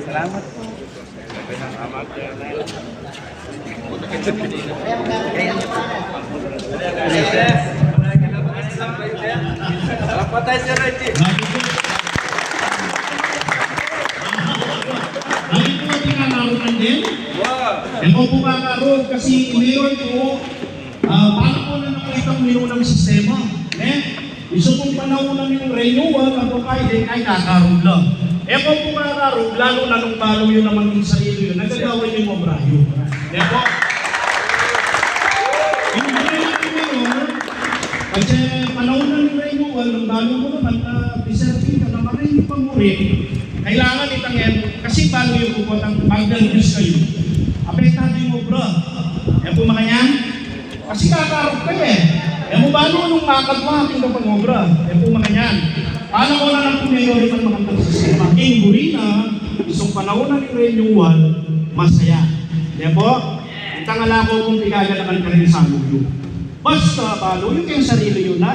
Salamat. Salamat tayo, Sir Reggie. Lagi po natin kakaroon din. Wow. Ito po kakaroon kasi mayor po, paano po na nakalitang minunang sistema. Gusto pong panahon ng renewal, ako kahit kakaroon lang. Ito po kakaroon, lalo na nung balo yun naman yung sarili yun, nagagawin yung mabrayo. Ito, yung mayor, kasi panahon ng renewal, nung balo mo naman, deserving ka naman rin yung pangurin. Kailangan itangin, kasi balo yung kupot ang mag-news kayo. Apektado yung obra. Yan po makanyan. Kasi kakarap kayo eh. Yan po balo nung makagmating ka pang obra. Yan po makanyan. Paano ko na lang pumayorin ng magandang sistema? Inguri na, isang panahon na ng renewal, masaya. Yan po, itangala ko kung igagalakan ka rin sa mundo. Basta balo, yung kayong sarili yun na,